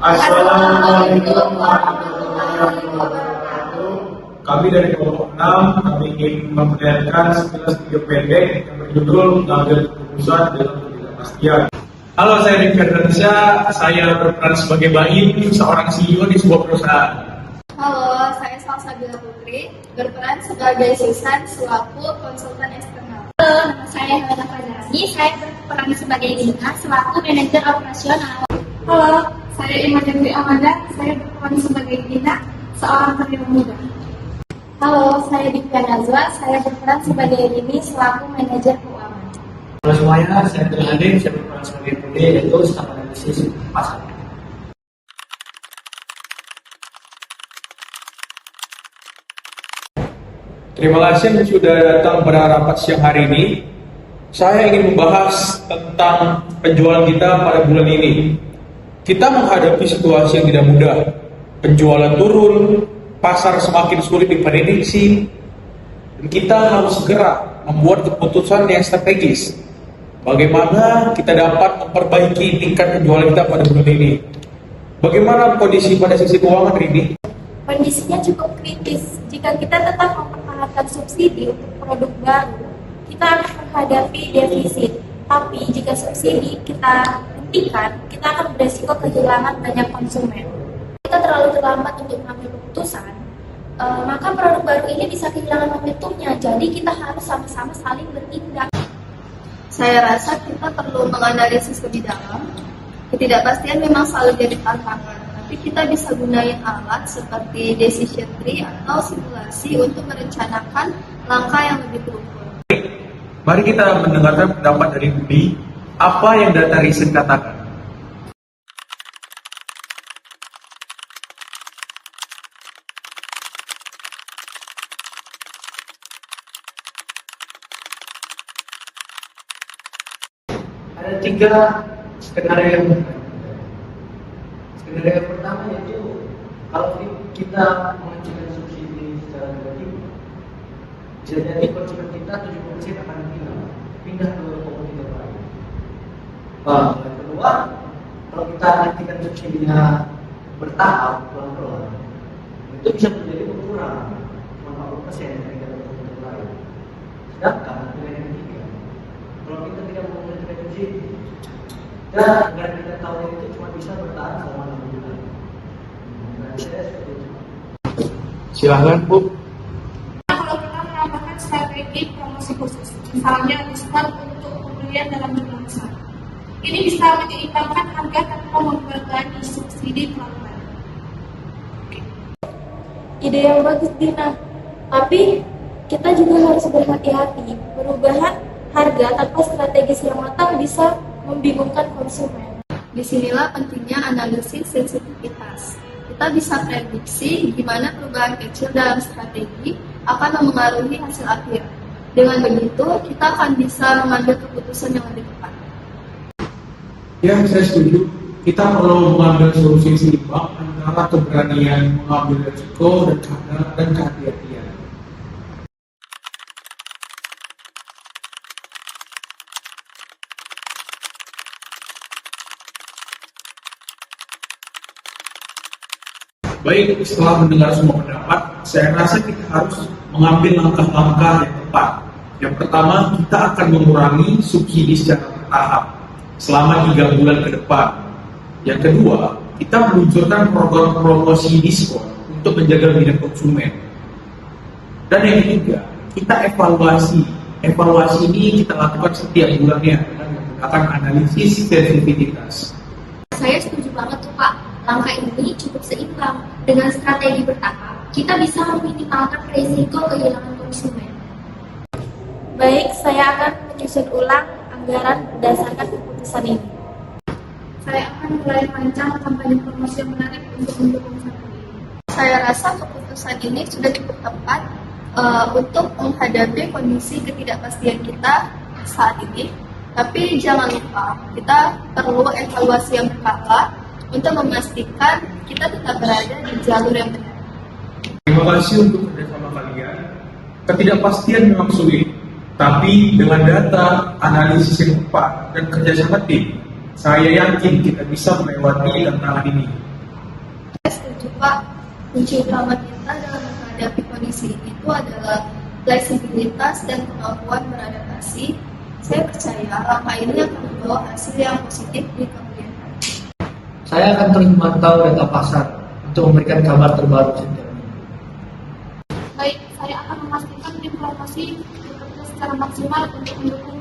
Assalamualaikum warahmatullahi wabarakatuh. Kami dari kelompok 6 kami ingin memperlihatkan sekilas video pendek yang berjudul mengambil keputusan dalam ketidakpastian. Halo, saya Dik Ferdinansyah. Saya berperan sebagai Baim, seorang CEO di sebuah perusahaan. Halo, saya Salsabila Putri, berperan sebagai Susan selaku konsultan eksternal. Halo, nama saya Helena Fazani, saya berperan sebagai Dina selaku manajer operasional. Halo, saya Imajen Amanda, saya berperan sebagai Dina, seorang karyawan muda. Halo, saya Dika Nazwa, saya berperan sebagai Rini selaku manajer keuangan. Halo semuanya, saya Abdul Hadim, saya berperan sebagai Budi, yaitu staf analisis pasar. Terima kasih yang sudah datang pada rapat siang hari ini. Saya ingin membahas tentang penjualan kita pada bulan ini. Kita menghadapi situasi yang tidak mudah. Penjualan turun, pasar semakin sulit diprediksi, dan kita harus segera membuat keputusan yang strategis. Bagaimana kita dapat memperbaiki tingkat penjualan kita pada bulan ini? Bagaimana kondisi pada sisi keuangan, Rini? Kondisinya cukup kritis. Jika kita tetap mempertahankan subsidi untuk produk baru, kita akan menghadapi defisit. Tapi jika subsidi kita hentikan, kita akan beresiko kehilangan banyak konsumen. Kita terlalu terlambat untuk mengambil keputusan, maka produk baru ini bisa kehilangan momentumnya. Jadi kita harus sama-sama saling bertindak. Saya rasa kita perlu menganalisis lebih dalam. Ketidakpastian memang selalu jadi tantangan, tapi kita bisa gunain alat seperti decision tree atau simulasi untuk merencanakan langkah yang lebih terukur. Mari kita mendengarkan pendapat dari Budi. Apa yang data riset katakan? Ada 3 skenario yang benar. Skenario yang pertama yaitu kalau kita mengajukan subsidi secara tiba-tiba, bisa jadi konsumen kita 70% akan pindah ke komoditas lain. Yang kedua, kalau kita hentikan subsidinya bertahap pelan-pelan, itu bisa menjadi berkurang 50% dari komoditas lain. Sedangkan pilihan yang ketiga, kalau kita tidak mau menghentikan subsidi dan anggaran kita tahun itu cuma bisa bertahan selama 6 bulan. Dan saya seperti itu. Silahkan, Bu. Kalau kita menambahkan strategi promosi khusus, misalnya diskon untuk pembelian dalam jumlah besar, ini bisa menyeimbangkan harga tanpa membebani subsidi pelan-pelan. Ide yang bagus, Dina. Tapi kita juga harus berhati-hati. Perubahan harga tanpa strategis yang matang bisa membingungkan konsumen. Disinilah pentingnya analisis sensitivitas. Kita bisa prediksi gimana perubahan kecil dalam strategi akan memengaruhi hasil akhir. Dengan begitu, kita akan bisa mengambil keputusan yang lebih tepat. Ya, saya setuju. Kita perlu mengambil solusi seimbang antara keberanian mengambil risiko dan kehati-hatian. Baik, setelah mendengar semua pendapat, saya rasa kita harus mengambil langkah-langkah yang tepat. Yang pertama, kita akan mengurangi subsidi secara bertahap selama 3 bulan ke depan. Yang kedua, kita meluncurkan program promosi diskon untuk menjaga minat konsumen. Dan yang ketiga, kita evaluasi. Evaluasi ini kita lakukan setiap bulannya dengan menggunakan analisis sensitivitas. Saya setuju banget tuh, Pak. Langkah ini cukup seimbang. Dengan strategi bertahap, kita bisa meminimalkan risiko kehilangan konsumen. Baik, saya akan menyusun ulang anggaran berdasarkan keputusan ini. Saya akan mulai merancang kampanye promosi yang menarik untuk mendukung strategi ini. Saya rasa keputusan ini sudah cukup tepat untuk menghadapi kondisi ketidakpastian kita saat ini. Tapi jangan lupa, kita perlu evaluasi yang berkala untuk memastikan kita tetap berada di jalur yang benar. Terima kasih untuk kerjasama kalian. Ketidakpastian memang sulit, tapi dengan data, analisis yang tepat, dan kerjasama tim, saya yakin kita bisa melewati tantangan ini. Pak, kunci utama kita dalam menghadapi kondisi ini itu adalah fleksibilitas dan kemampuan beradaptasi. Saya percaya langkah ini akan membawa hasil yang positif di kemudian hari. Saya akan terus memantau data pasar untuk memberikan kabar terbaru setiap minggu. Baik, saya akan memastikan informasi bekerja secara maksimal untuk mendukung